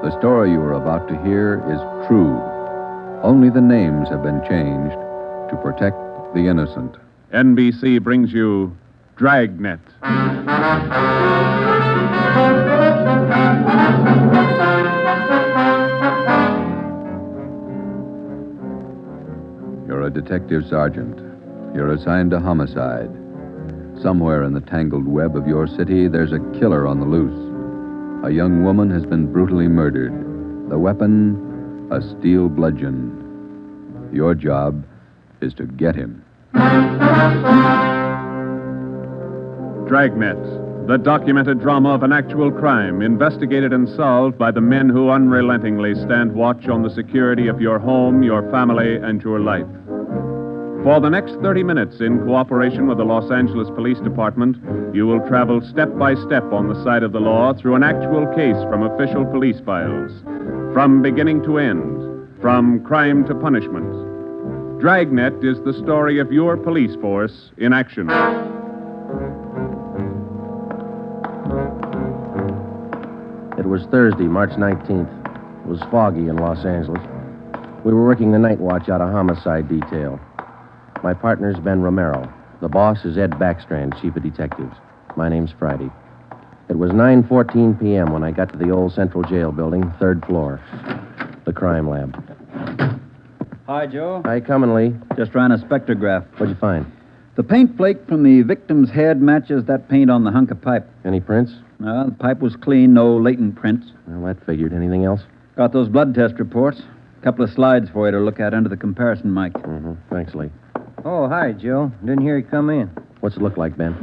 The story you are about to hear is true. Only the names have been changed to protect the innocent. NBC brings you Dragnet. You're a detective sergeant. You're assigned to homicide. Somewhere in the tangled web of your city, there's a killer on the loose. A young woman has been brutally murdered. The weapon, a steel bludgeon. Your job is to get him. Dragnet, the documented drama of an actual crime, investigated and solved by the men who unrelentingly stand watch on the security of your home, your family, and your life. For the next 30 minutes, in cooperation with the Los Angeles Police Department, you will travel step by step on the side of the law through an actual case from official police files. From beginning to end, from crime to punishment. Dragnet is the story of your police force in action. It was Thursday, March 19th. It was foggy in Los Angeles. We were working the night watch out of homicide detail. My partner's Ben Romero. The boss is Ed Backstrand, chief of detectives. My name's Friday. It was 9:14 p.m. when I got to the old Central Jail building, third floor. The crime lab. Hi, Joe. Hi, coming, Lee. Just ran a spectrograph. What'd you find? The paint flake from the victim's head matches that paint on the hunk of pipe. Any prints? The pipe was clean, no latent prints. Well, that figured. Anything else? Got those blood test reports. A couple of slides for you to look at under the comparison mic. Mm-hmm. Thanks, Lee. Oh, hi, Joe. Didn't hear you come in. What's it look like, Ben?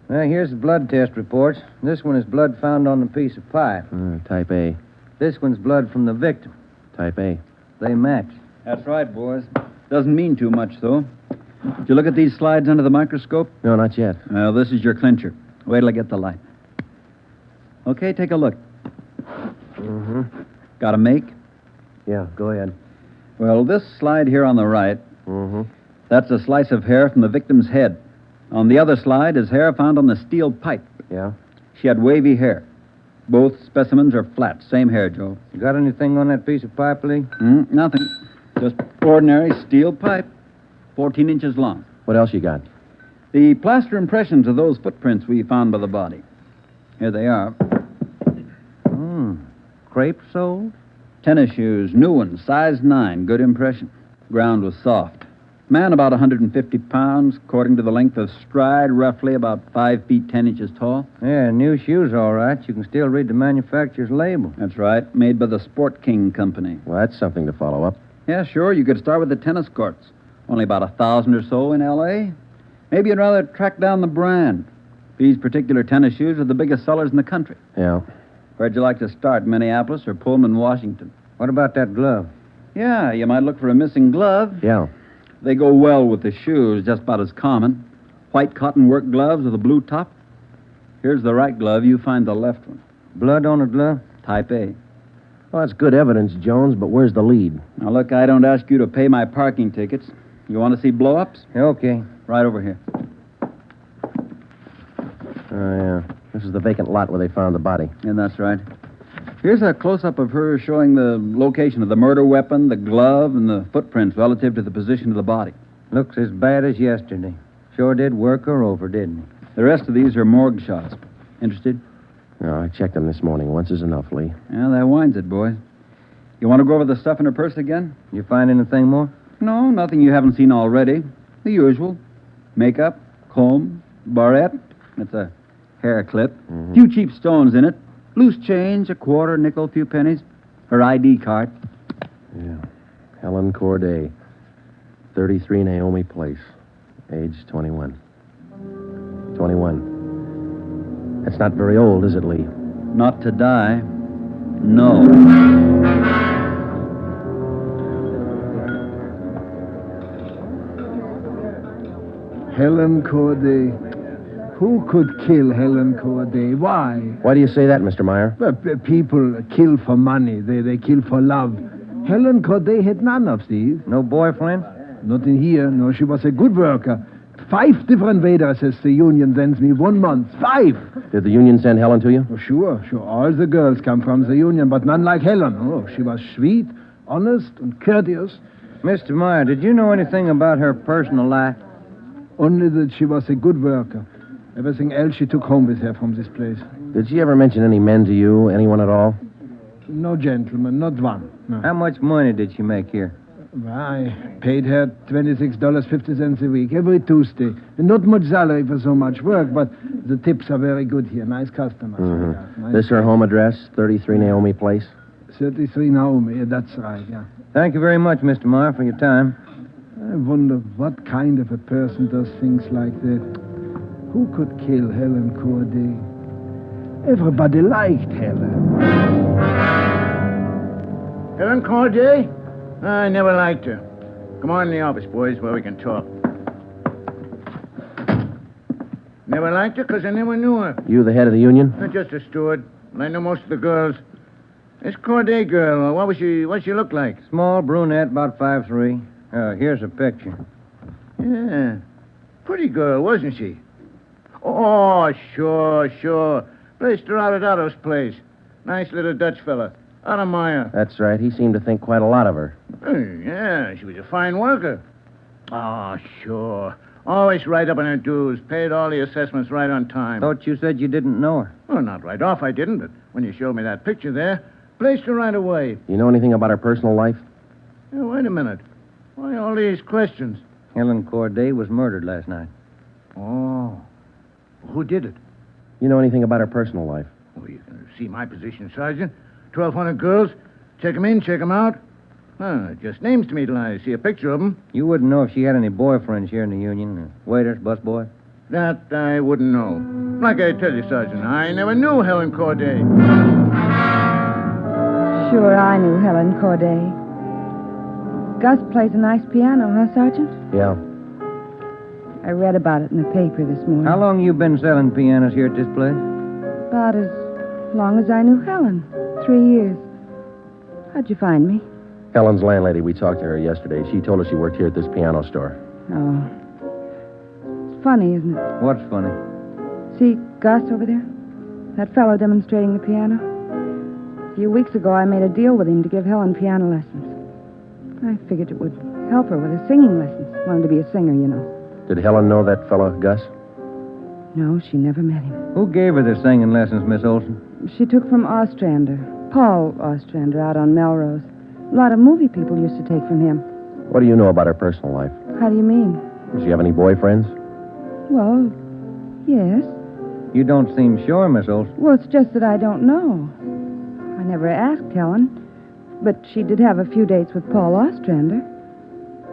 Here's the blood test reports. This one is blood found on the piece of pipe. Type A. This one's blood from the victim. Type A. They match. That's right, boys. Doesn't mean too much, though. Did you look at these slides under the microscope? No, not yet. Well, this is your clincher. Wait till I get the light. Okay, take a look. Mm-hmm. Got a make? Yeah, go ahead. Well, this slide here on the right, Mm-hmm. that's a slice of hair from the victim's head. On the other slide is hair found on the steel pipe. Yeah? She had wavy hair. Both specimens are flat. Same hair, Joe. You got anything on that piece of pipe, Lee? Nothing. Just ordinary steel pipe, 14 inches long. What else you got? The plaster impressions of those footprints we found by the body. Here they are. Crepe soles? Tennis shoes, new ones, size 9, good impression. Ground was soft. Man about 150 pounds, according to the length of stride, roughly about 5 feet 10 inches tall. Yeah, new shoes, all right. You can still read the manufacturer's label. That's right, made by the Sport King Company. Well, that's something to follow up. Yeah, sure, you could start with the tennis courts. Only about 1,000 or so in L.A. Maybe you'd rather track down the brand. These particular tennis shoes are the biggest sellers in the country. Yeah. Where'd you like to start, Minneapolis or Pullman, Washington? What about that glove? Yeah, you might look for a missing glove. Yeah. They go well with the shoes, just about as common. White cotton work gloves with a blue top. Here's the right glove. You find the left one. Blood on the glove? Type A. Well, that's good evidence, Jones, but where's the lead? Now, look, I don't ask you to pay my parking tickets. You want to see blow-ups? Yeah, okay. Right over here. Oh, yeah. This is the vacant lot where they found the body. Yeah, that's right. Here's a close-up of her showing the location of the murder weapon, the glove, and the footprints relative to the position of the body. Looks as bad as yesterday. Sure did work her over, didn't he? The rest of these are morgue shots. Interested? No, I checked them this morning. Once is enough, Lee. Yeah, that winds it, boys. You want to go over the stuff in her purse again? You find anything more? No, nothing you haven't seen already. The usual. Makeup, comb, barrette. That's a hair clip. Few cheap stones in it. Loose change, a quarter, nickel, few pennies. Her ID card. Yeah. Helen Corday. 33 Naomi Place. Age 21. 21. That's not very old, is it, Lee? Not to die. No. Helen Corday. Who could kill Helen Corday? Why? Why do you say that, Mr. Meyer? Well, people kill for money. They kill for love. Helen Corday had none of these. No boyfriend? Not in here. No, she was a good worker. 5 different addresses the union sends me 1 month. 5! Did the union send Helen to you? Oh, sure. All the girls come from the union, but none like Helen. Oh, she was sweet, honest, and courteous. Mr. Meyer, did you know anything about her personal life? Only that she was a good worker. Everything else she took home with her from this place. Did she ever mention any men to you? Anyone at all? No gentleman, not one. No. How much money did she make here? Well, I paid her $26.50 a week, every Tuesday. And not much salary for so much work, but the tips are very good here. Nice customers. Mm-hmm. This her home address, 33 Naomi Place? 33 Naomi, yeah, that's right, yeah. Thank you very much, Mr. Meyer, for your time. I wonder what kind of a person does things like that. Who could kill Helen Corday? Everybody liked Helen. Helen Corday? I never liked her. Come on in the office, boys, where we can talk. Never liked her because I never knew her. You the head of the union? I'm just a steward. I know most of the girls. This Corday girl, what'd she look like? Small brunette, about 5'3". Here's a picture. Yeah. Pretty girl, wasn't she? Oh, sure. Placed her out at Otto's place. Nice little Dutch fella. Otto Meyer. That's right. He seemed to think quite a lot of her. Yeah, she was a fine worker. Oh, sure. Always right up on her dues. Paid all the assessments right on time. Thought you said you didn't know her. Well, not right off, I didn't, but when you showed me that picture there, placed her right away. You know anything about her personal life? Wait a minute. Why all these questions? Helen Corday was murdered last night. Oh. Who did it? You know anything about her personal life? Well, you can see my position, Sergeant. 1,200 girls. Check 'em in, check 'em out. Just names to me till I see a picture of 'em. You wouldn't know if she had any boyfriends here in the union, waiters, busboys? That I wouldn't know. Like I tell you, Sergeant, I never knew Helen Corday. Sure, I knew Helen Corday. Gus plays a nice piano, huh, Sergeant? Yeah. I read about it in the paper this morning. How long you been selling pianos here at this place? About as long as I knew Helen. 3 years. How'd you find me? Helen's landlady, we talked to her yesterday. She told us she worked here at this piano store. Oh. It's funny, isn't it? What's funny? See Gus over there? That fellow demonstrating the piano? A few weeks ago, I made a deal with him to give Helen piano lessons. I figured it would help her with her singing lessons. Wanted to be a singer, you know. Did Helen know that fellow, Gus? No, she never met him. Who gave her the singing lessons, Miss Olson? She took from Ostrander. Paul Ostrander out on Melrose. A lot of movie people used to take from him. What do you know about her personal life? How do you mean? Does she have any boyfriends? Well, yes. You don't seem sure, Miss Olson. Well, it's just that I don't know. I never asked Helen. But she did have a few dates with Paul Ostrander.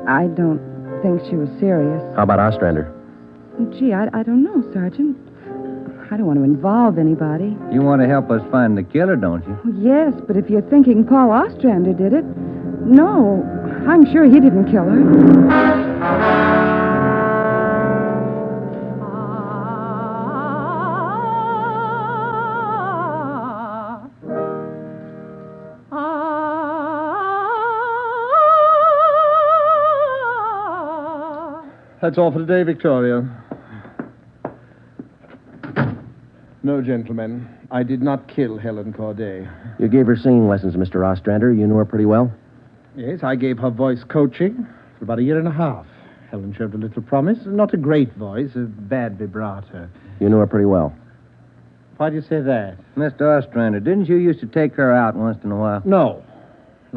I don't think she was serious. How about Ostrander? Gee, I don't know, Sergeant. I don't want to involve anybody. You want to help us find the killer, don't you? Well, yes, but if you're thinking Paul Ostrander did it, no, I'm sure he didn't kill her. That's all for today, Victoria. No, gentlemen. I did not kill Helen Corday. You gave her singing lessons, Mr. Ostrander. You knew her pretty well? Yes, I gave her voice coaching for about 1.5 years. Helen showed a little promise. Not a great voice, a bad vibrato. You knew her pretty well? Why do you say that? Mr. Ostrander, didn't you used to take her out once in a while? No,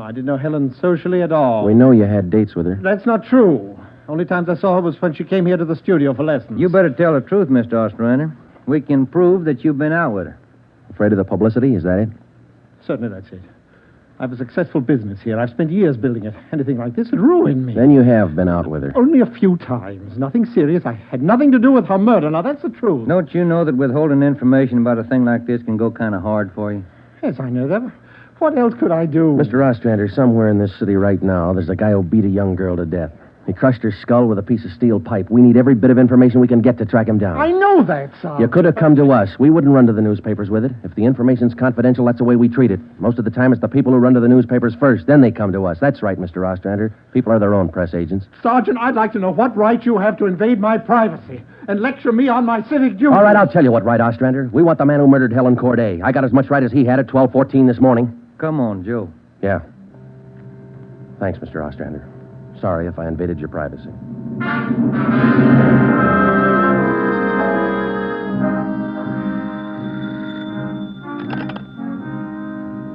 I didn't know Helen socially at all. We know you had dates with her. That's not true. Only times I saw her was when she came here to the studio for lessons. You better tell the truth, Mr. Ostrander. We can prove that you've been out with her. Afraid of the publicity, is that it? Certainly that's it. I have a successful business here. I've spent years building it. Anything like this would ruin me. Then you have been out with her. Only a few times. Nothing serious. I had nothing to do with her murder. Now, that's the truth. Don't you know that withholding information about a thing like this can go kind of hard for you? Yes, I know that. What else could I do? Mr. Ostrander, somewhere in this city right now, there's a guy who beat a young girl to death. He crushed her skull with a piece of steel pipe. We need every bit of information we can get to track him down. I know that, Sergeant. You could have come to us. We wouldn't run to the newspapers with it. If the information's confidential, that's the way we treat it. Most of the time, it's the people who run to the newspapers first. Then they come to us. That's right, Mr. Ostrander. People are their own press agents. Sergeant, I'd like to know what right you have to invade my privacy and lecture me on my civic duty. All right, I'll tell you what right, Ostrander. We want the man who murdered Helen Corday. I got as much right as he had at 12:14 this morning. Come on, Joe. Yeah. Thanks, Mr. Ostrander. Sorry if I invaded your privacy.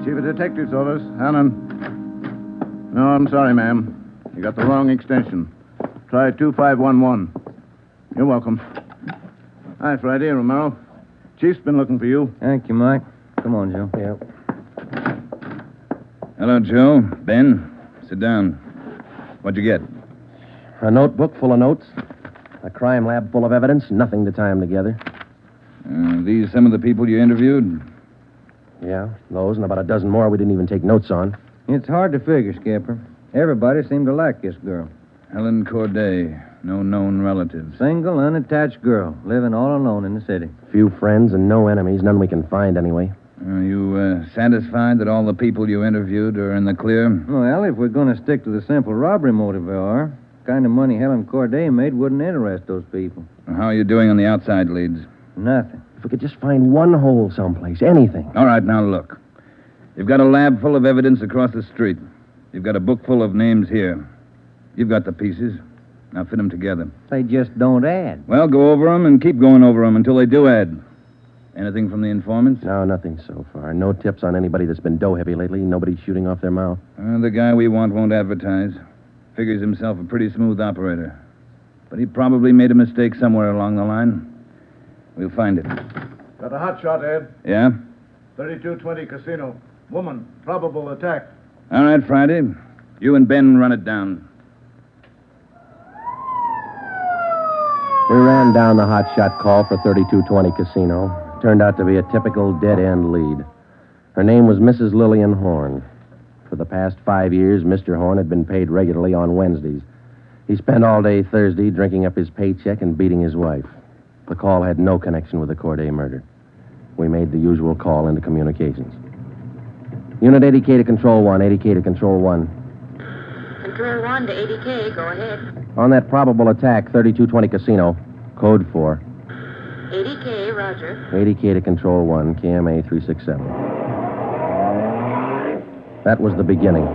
Chief of Detective's Office, Helen. No, I'm sorry, ma'am. You got the wrong extension. Try 2511. You're welcome. Hi, Friday, Romero. Chief's been looking for you. Thank you, Mike. Come on, Joe. Yeah. Hello, Joe. Ben, sit down. What'd you get? A notebook full of notes. A crime lab full of evidence. Nothing to tie them together. These some of the people you interviewed? Yeah, those and about a dozen more we didn't even take notes on. It's hard to figure, Skipper. Everybody seemed to like this girl. Helen Corday. No known relatives. Single, unattached girl, living all alone in the city. Few friends and no enemies. None we can find anyway. Are you satisfied that all the people you interviewed are in the clear? Well, if we're going to stick to the simple robbery motive we are, the kind of money Helen Corday made wouldn't interest those people. How are you doing on the outside leads? Nothing. If we could just find one hole someplace, anything. All right, now look. You've got a lab full of evidence across the street. You've got a book full of names here. You've got the pieces. Now fit them together. They just don't add. Well, go over them and keep going over them until they do add. Anything from the informants? No, nothing so far. No tips on anybody that's been dough-heavy lately. Nobody shooting off their mouth. The guy we want won't advertise. Figures himself a pretty smooth operator. But he probably made a mistake somewhere along the line. We'll find it. Got a hot shot, Ed. Yeah? 3220 Casino. Woman, probable attack. All right, Friday. You and Ben run it down. We ran down the hotshot call for 3220 Casino. Turned out to be a typical dead-end lead. Her name was Mrs. Lillian Horn. For the past 5 years, Mr. Horn had been paid regularly on Wednesdays. He spent all day Thursday drinking up his paycheck and beating his wife. The call had no connection with the Corday murder. We made the usual call into communications. Unit 80K to Control 1, 80K to Control 1. Control 1 to 80K, go ahead. On that probable attack, 3220 Casino, code 4. 80K, roger. 80K to Control 1, KMA 367. That was the beginning.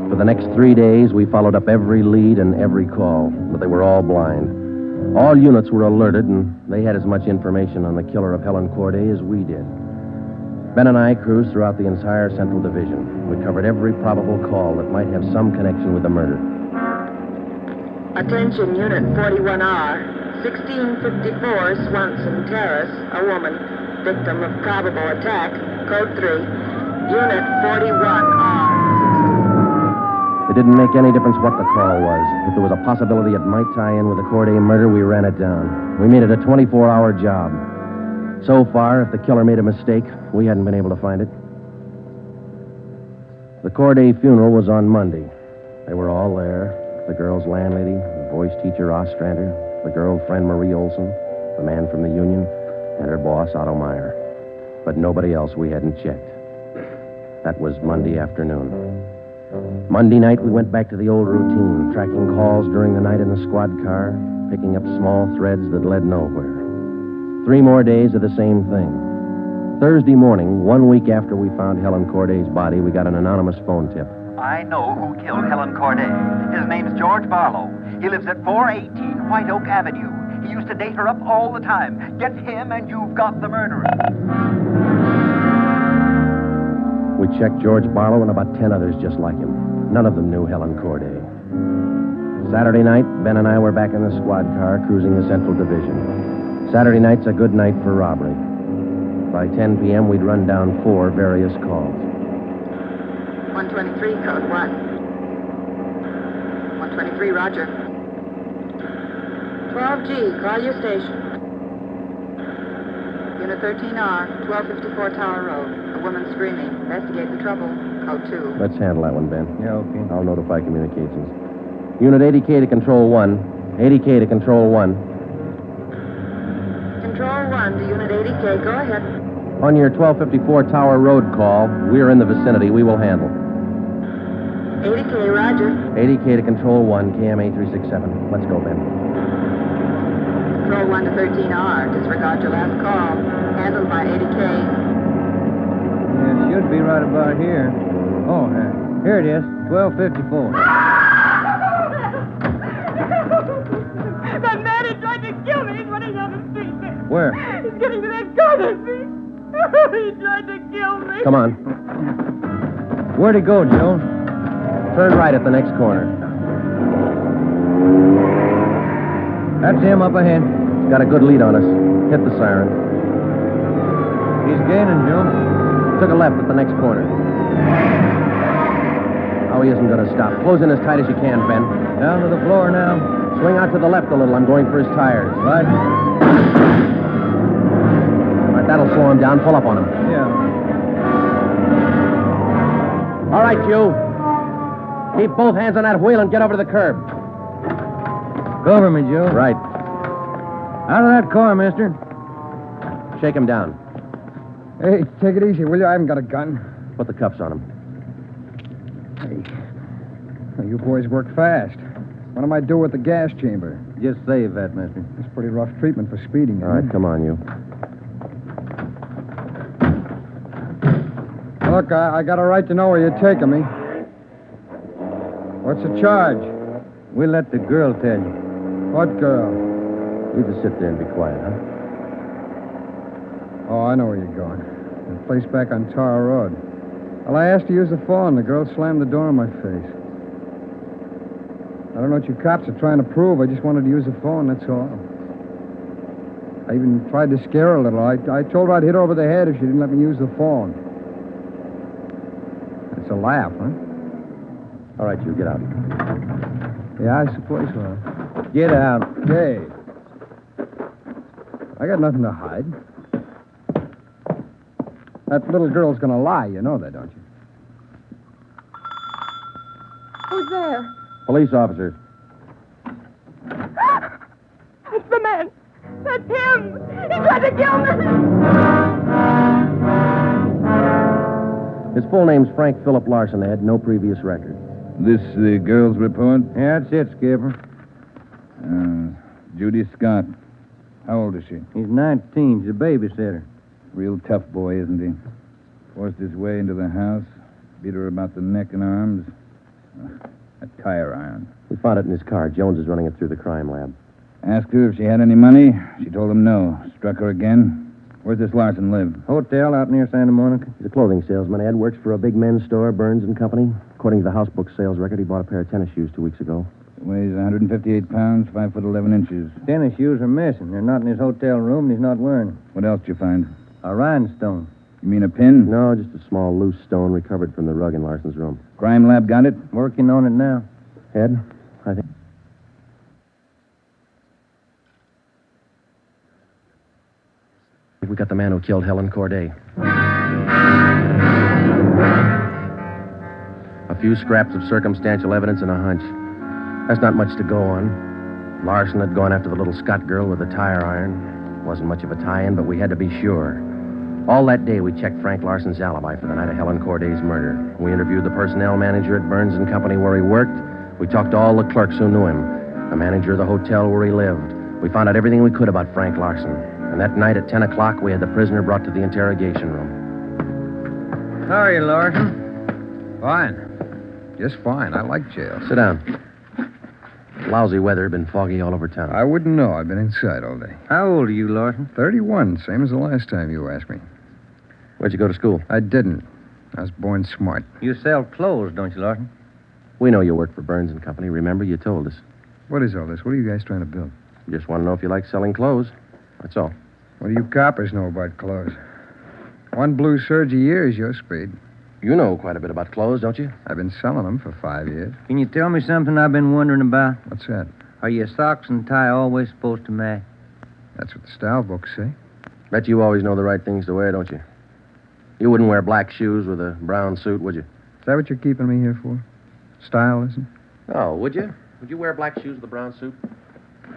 For the next 3 days, we followed up every lead and every call, but they were all blind. All units were alerted, and they had as much information on the killer of Helen Corday as we did. Ben and I cruised throughout the entire Central Division. We covered every probable call that might have some connection with the murder. Attention, Unit 41R. 1654 Swanson Terrace, a woman, victim of probable attack, code 3. Unit 41R. It didn't make any difference what the call was. If there was a possibility it might tie in with the Corday murder, we ran it down. We made it a 24-hour job. So far, if the killer made a mistake, we hadn't been able to find it. The Corday funeral was on Monday. They were all there. The girl's landlady, the voice teacher Ostrander, the girlfriend Marie Olson, the man from the union, and her boss Otto Meyer. But nobody else we hadn't checked. That was Monday afternoon. Monday night, we went back to the old routine, tracking calls during the night in the squad car, picking up small threads that led nowhere. 3 more days of the same thing. Thursday morning, 1 week after we found Helen Corday's body, we got an anonymous phone tip. I know who killed Helen Corday. His name's George Barlow. He lives at 418 White Oak Avenue. He used to date her up all the time. Get him and you've got the murderer. We checked George Barlow and about 10 others just like him. None of them knew Helen Corday. Saturday night, Ben and I were back in the squad car cruising the Central Division. Saturday night's a good night for robbery. By 10 p.m., we'd run down 4 various calls. 123, code 1. 123, roger. 12G, call your station. Unit 13R, 1254 Tower Road. A woman screaming. Investigate the trouble. Code 2. Let's handle that one, Ben. Yeah, okay. I'll notify communications. Unit 80K to Control 1. 80K to Control 1. Control 1 to Unit 80K. Go ahead. On your 1254 Tower Road call, we're in the vicinity. We will handle. 80K, roger. 80K to Control 1, KMA 367. Let's go, Ben. Control 1 to 13R. Disregard your last call. Handled by 80K. Yeah, it should be right about here. Oh, here it is. 1254. That man who tried to kill me is running down the street there. Where? He's getting to that corner street. He tried to kill me. Come on. Where'd he go, Joe? Turn right at the next corner. That's him up ahead. He's got a good lead on us. Hit the siren. He's gaining, Joe. Took a left at the next corner. Oh, he isn't going to stop. Close in as tight as you can, Ben. Down to the floor now. Swing out to the left a little. I'm going for his tires. Right. All right, that'll slow him down. Pull up on him. Yeah. All right, you. Keep both hands on that wheel and get over to the curb. Cover me, Joe. Right. Out of that car, mister. Shake him down. Hey, take it easy, will you? I haven't got a gun. Put the cuffs on him. Hey, well, you boys work fast. What am I do with the gas chamber? Just save that, mister. It's pretty rough treatment for speeding, All right, come on, you. Look, I got a right to know where you're taking me. What's the charge? We'll let the girl tell you. What girl? You just sit there and be quiet, huh? Oh, I know where you're going. The place back on Tower Road. Well, I asked to use the phone. The girl slammed the door in my face. I don't know what you cops are trying to prove. I just wanted to use the phone, that's all. I even tried to scare her a little. I told her I'd hit her over the head if she didn't let me use the phone. It's a laugh, huh? All right, you, get out. Yeah, I suppose so. Get out. Hey. I got nothing to hide. That little girl's gonna lie. You know that, don't you? Who's there? Police officers. It's the man. That's him. He tried to kill me. His full name's Frank Philip Larson. They had no previous record. This the girl's report? Yeah, that's it, Skipper. Judy Scott. How old is she? He's 19. She's a babysitter. Real tough boy, isn't he? Forced his way into the house, beat her about the neck and arms. A tire iron. We found it in his car. Jones is running it through the crime lab. Asked her if she had any money. She told him no. Struck her again. Where's this Larson live? Hotel out near Santa Monica. He's a clothing salesman, Ed. Works for a big men's store, Burns and Company. According to the house book sales record, he bought a pair of tennis shoes 2 weeks ago. Weighs 158 pounds, 5 foot 11 inches. Tennis shoes are missing. They're not in his hotel room, and he's not wearing them. What else did you find? A rhinestone. You mean a pin? No, just a small loose stone recovered from the rug in Larson's room. Crime lab got it? Working on it now. Ed, I think... We got the man who killed Helen Corday. A few scraps of circumstantial evidence and a hunch. That's not much to go on. Larson had gone after the little Scott girl with a tire iron. Wasn't much of a tie-in, but we had to be sure. All that day, we checked Frank Larson's alibi for the night of Helen Corday's murder. We interviewed the personnel manager at Burns and Company where he worked. We talked to all the clerks who knew him, the manager of the hotel where he lived. We found out everything we could about Frank Larson. And that night at 10 o'clock, we had the prisoner brought to the interrogation room. How are you, Larson? Fine. Just fine. I like jail. Sit down. Lousy weather, been foggy all over town. I wouldn't know. I've been inside all day. How old are you, Larson? 31, same as the last time you asked me. Where'd you go to school? I didn't. I was born smart. You sell clothes, don't you, Larson? We know you work for Burns and Company. Remember, you told us. What is all this? What are you guys trying to build? We just want to know if you like selling clothes. That's all. What do you coppers know about clothes? One blue serge a year is your speed. You know quite a bit about clothes, don't you? I've been selling them for 5 years. Can you tell me something I've been wondering about? What's that? Are your socks and tie always supposed to match? That's what the style books say. Bet you always know the right things to wear, don't you? You wouldn't wear black shoes with a brown suit, would you? Is that what you're keeping me here for? Stylism? Oh, would you? Would you wear black shoes with a brown suit?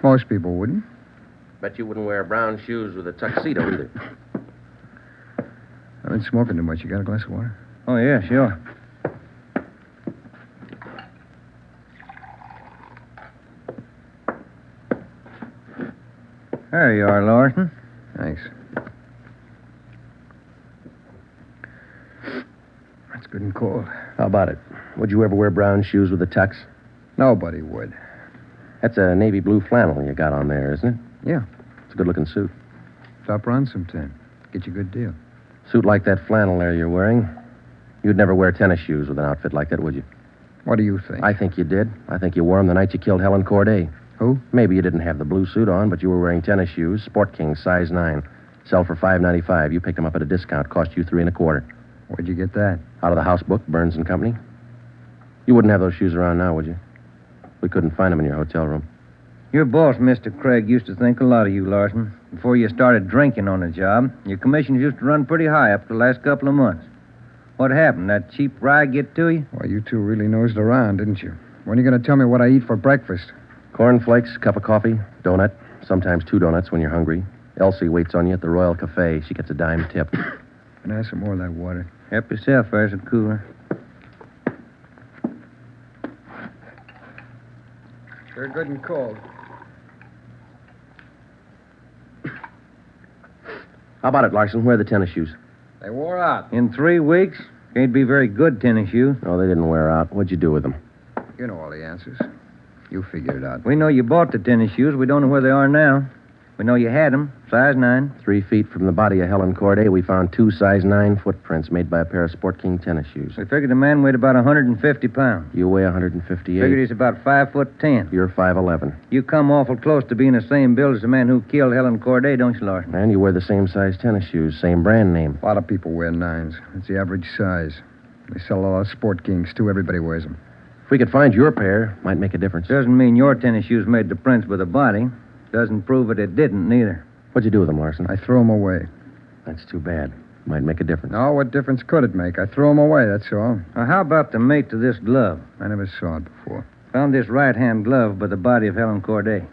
Most people wouldn't. Bet you wouldn't wear brown shoes with a tuxedo either. I've been smoking too much. You got a glass of water? Oh, yeah, sure. There you are, Larson. Thanks. That's good and cold. How about it? Would you ever wear brown shoes with a tux? Nobody would. That's a navy blue flannel you got on there, isn't it? Yeah. It's a good-looking suit. Stop around sometime. Get you a good deal. Suit like that flannel there you're wearing. You'd never wear tennis shoes with an outfit like that, would you? What do you think? I think you did. I think you wore them the night you killed Helen Corday. Who? Maybe you didn't have the blue suit on, but you were wearing tennis shoes, Sport King, size 9. Sell for $5.95. You picked them up at a discount. Cost you $3.25. Where'd you get that? Out of the house book, Burns and Company. You wouldn't have those shoes around now, would you? We couldn't find them in your hotel room. Your boss, Mr. Craig, used to think a lot of you, Larson. Before you started drinking on the job, your commissions used to run pretty high up the last couple of months. What happened? That cheap rye get to you? Well, you two really nosed around, didn't you? When are you going to tell me what I eat for breakfast? Cornflakes, cup of coffee, donut, sometimes 2 donuts when you're hungry. Elsie waits on you at the Royal Cafe. She gets a dime tip. Can I have some more of that water? Help yourself, there's a cooler. They're good and cold. How about it, Larson? Where are the tennis shoes? They wore out. In 3 weeks? Can't be very good tennis shoes. No, they didn't wear out. What'd you do with them? You know all the answers. You figure it out. We know you bought the tennis shoes. We don't know where they are now. We know you had them, size 9. 3 feet from the body of Helen Corday, we found 2 size 9 footprints made by a pair of Sport King tennis shoes. We figured the man weighed about 150 pounds. You weigh 158. Figured he's about 5'10". You're 5'11". You come awful close to being the same build as the man who killed Helen Corday, don't you, Larson? And you wear the same size tennis shoes, same brand name. A lot of people wear 9s. It's the average size. They sell a lot of Sport Kings, too. Everybody wears them. If we could find your pair, might make a difference. Doesn't mean your tennis shoes made the prints with the body. Doesn't prove it didn't, neither. What'd you do with them, Larson? I threw them away. That's too bad. Might make a difference. No, what difference could it make? I threw them away, that's all. Now, how about the mate to this glove? I never saw it before. Found this right-hand glove by the body of Helen Corday.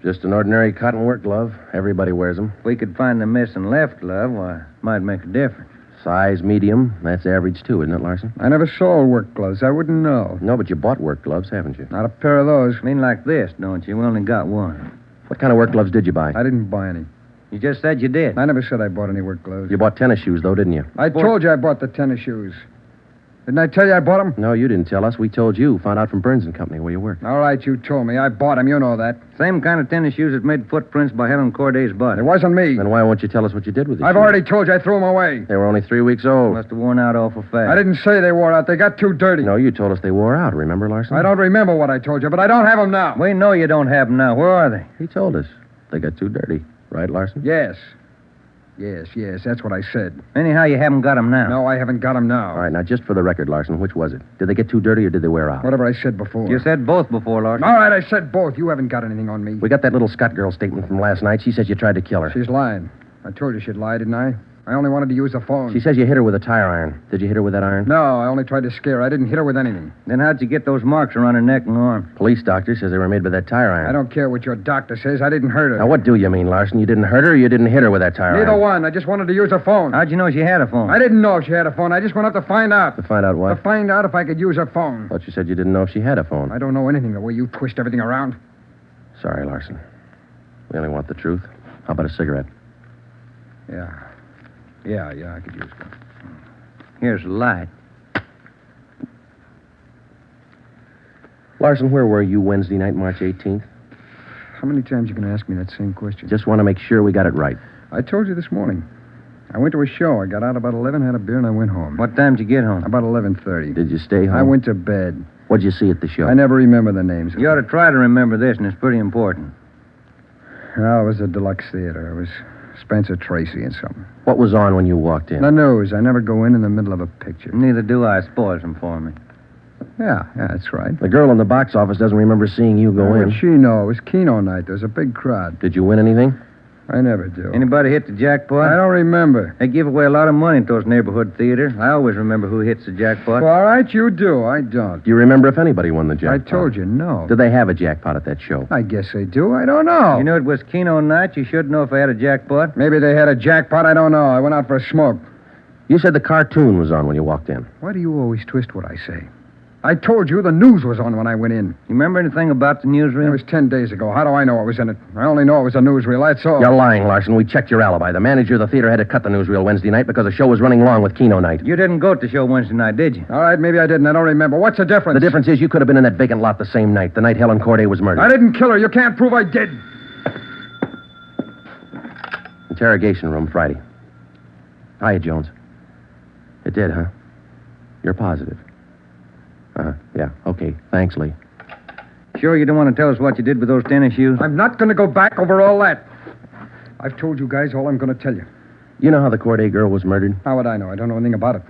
Just an ordinary cotton work glove. Everybody wears them. If we could find the missing left glove, why, might make a difference. Size medium. That's average, too, isn't it, Larson? I never sold work gloves. I wouldn't know. No, but you bought work gloves, haven't you? Not a pair of those. Mean like this, don't you? We only got one. What kind of work gloves did you buy? I didn't buy any. You just said you did. I never said I bought any work gloves. You bought tennis shoes, though, didn't you? I told you I bought the tennis shoes. Didn't I tell you I bought them? No, you didn't tell us. We told you. Found out from Burns and Company where you work. All right, you told me. I bought them. You know that. Same kind of tennis shoes that made footprints by Helen Corday's body. It wasn't me. Then why won't you tell us what you did with them? I've already told you I threw them away. They were only 3 weeks old. Must have worn out awful fast. I didn't say they wore out. They got too dirty. No, you told us they wore out. Remember, Larson? I don't remember what I told you, but I don't have them now. We know you don't have them now. Where are they? He told us. They got too dirty. Right, Larson? Yes. Yes, that's what I said. Anyhow, you haven't got them now. No, I haven't got them now. All right, now, just for the record, Larson, which was it? Did they get too dirty or did they wear out? Whatever I said before. You said both before, Larson. All right, I said both. You haven't got anything on me. We got that little Scott girl statement from last night. She says you tried to kill her. She's lying. I told you she'd lie, didn't I? I only wanted to use the phone. She says you hit her with a tire iron. Did you hit her with that iron? No, I only tried to scare her. I didn't hit her with anything. Then how'd you get those marks around her neck and arm? Police doctor says they were made by that tire iron. I don't care what your doctor says. I didn't hurt her. Now, what do you mean, Larson? You didn't hurt her or you didn't hit her with that tire iron? Neither one. I just wanted to use her phone. How'd you know she had a phone? I didn't know if she had a phone. I just went up to find out. To find out what? To find out if I could use her phone. Thought you said you didn't know if she had a phone. I don't know anything the way you twist everything around. Sorry, Larson. We only want the truth. How about a cigarette? Yeah, I could use one. Here's the light. Larson, where were you Wednesday night, March 18th? How many times you going to ask me that same question? Just want to make sure we got it right. I told you this morning. I went to a show. I got out about 11, had a beer, and I went home. What time did you get home? About 11:30. Did you stay home? I went to bed. What'd you see at the show? I never remember the names. You ought to try to remember this, and it's pretty important. No, it was a deluxe theater. It was Spencer Tracy and something. What was on when you walked in? The news. I never go in the middle of a picture. Neither do I. Spoils them for me. Yeah, that's right. The girl in the box office doesn't remember seeing you go in. What'd she know? It was Keno night. There was a big crowd. Did you win anything? I never do. Anybody hit the jackpot? I don't remember. They give away a lot of money at those neighborhood theaters. I always remember who hits the jackpot. Well, all right, you do. I don't. Do you remember if anybody won the jackpot? I told you, no. Did they have a jackpot at that show? I guess they do. I don't know. You know it was Keno night. You should know if they had a jackpot. Maybe they had a jackpot. I don't know. I went out for a smoke. You said the cartoon was on when you walked in. Why do you always twist what I say? I told you the news was on when I went in. You remember anything about the newsreel? It was 10 days ago. How do I know what was in it? I only know it was a newsreel, that's all. You're lying, Larson. We checked your alibi. The manager of the theater had to cut the newsreel Wednesday night because the show was running long with Keno night. You didn't go to the show Wednesday night, did you? All right, maybe I didn't. I don't remember. What's the difference? The difference is you could have been in that vacant lot the same night, the night Helen Corday was murdered. I didn't kill her. You can't prove I did. Interrogation room, Friday. Hiya, Jones. It did, huh? You're positive. Yeah, okay. Thanks, Lee. Sure you don't want to tell us what you did with those tennis shoes? I'm not going to go back over all that. I've told you guys all I'm going to tell you. You know how the Corday girl was murdered? How would I know? I don't know anything about it.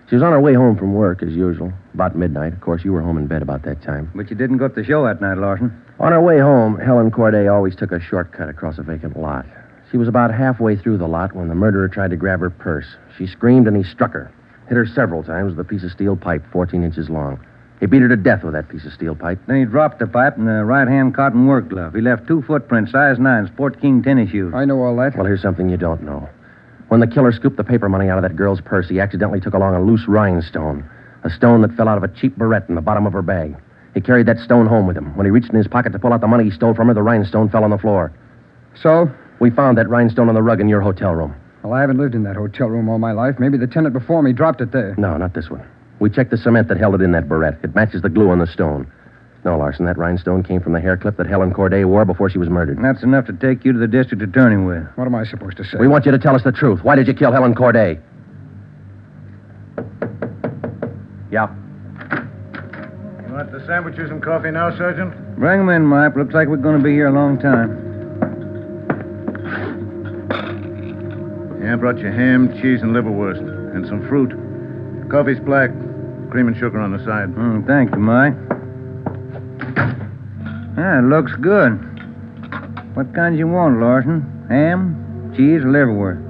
She was on her way home from work, as usual, about midnight. Of course, you were home in bed about that time. But you didn't go to the show that night, Larson. On her way home, Helen Corday always took a shortcut across a vacant lot. She was about halfway through the lot when the murderer tried to grab her purse. She screamed and he struck her. Hit her several times with a piece of steel pipe 14 inches long. He beat her to death with that piece of steel pipe. Then he dropped the pipe in the right-hand cotton work glove. He left 2 footprints, size 9, Sport King tennis shoes. I know all that. Well, here's something you don't know. When the killer scooped the paper money out of that girl's purse, he accidentally took along a loose rhinestone, a stone that fell out of a cheap barrette in the bottom of her bag. He carried that stone home with him. When he reached in his pocket to pull out the money he stole from her, the rhinestone fell on the floor. So? We found that rhinestone on the rug in your hotel room. Well, I haven't lived in that hotel room all my life. Maybe the tenant before me dropped it there. No, not this one. We checked the cement that held it in that barrette. It matches the glue on the stone. No, Larson, that rhinestone came from the hair clip that Helen Corday wore before she was murdered. And that's enough to take you to the district attorney with. What am I supposed to say? We want you to tell us the truth. Why did you kill Helen Corday? Yeah. You want the sandwiches and coffee now, Sergeant? Bring them in, Mike. Looks like we're going to be here a long time. Yeah, I brought you ham, cheese, and liverwurst. And some fruit. Coffee's black. Cream and sugar on the side. Thank you, Mike. It looks good. What kinds you want, Larson? Ham, cheese, or liverwurst?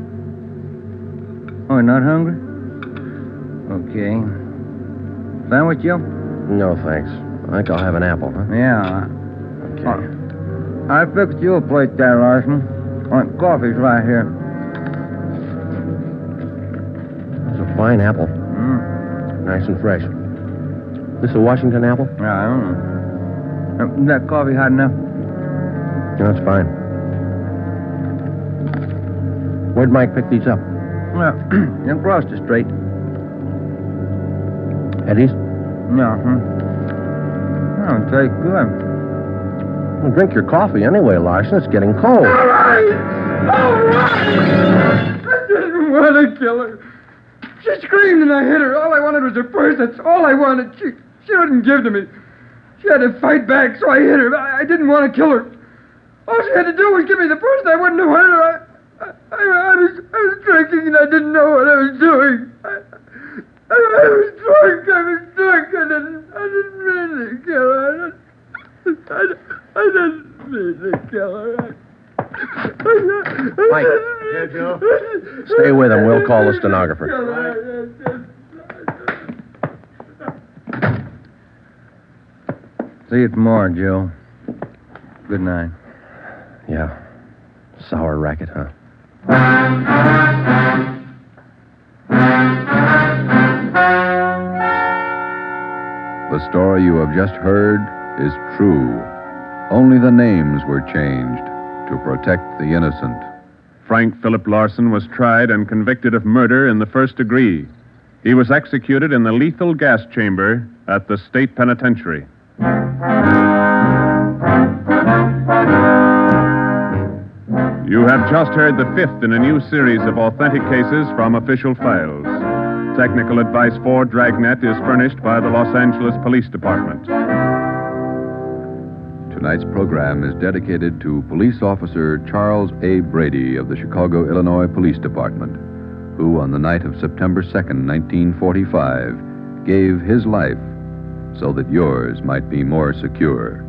Oh, you're not hungry? Okay. Sandwich, Joe? No, thanks. I think I'll have an apple, huh? Yeah. Okay. I fixed you a plate there, Larson. Coffee's right here. That's a fine apple. Nice and fresh. This a Washington apple? Yeah, I don't know. Is that coffee hot enough? No, it's fine. Where'd Mike pick these up? Well, across the street. Eddie's? Yeah, That'll taste good. Well, drink your coffee anyway, Larson. It's getting cold. All right! I didn't want to kill her. She screamed and I hit her. All I wanted was her purse. That's all I wanted. She wouldn't give to me. She had to fight back, so I hit her. I didn't want to kill her. All she had to do was give me the purse and I wouldn't have hurt her. I was drinking and I didn't know what I was doing. I was drunk. I didn't mean to kill her. I didn't mean to kill her. Mike. Yeah, Joe? Stay with him. We'll call the stenographer. See you tomorrow, Joe. Good night. Yeah. Sour racket, huh? The story you have just heard is true. Only the names were changed to protect the innocent. Frank Philip Larson was tried and convicted of murder in the first degree. He was executed in the lethal gas chamber at the state penitentiary. You have just heard the 5th in a new series of authentic cases from official files. Technical advice for Dragnet is furnished by the Los Angeles Police Department. Tonight's program is dedicated to Police Officer Charles A. Brady of the Chicago, Illinois Police Department, who on the night of September 2nd, 1945, gave his life so that yours might be more secure.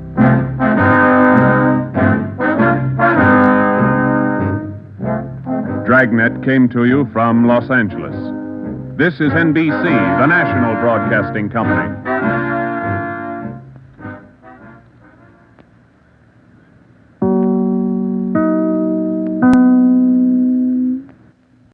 Dragnet came to you from Los Angeles. This is NBC, the national broadcasting company.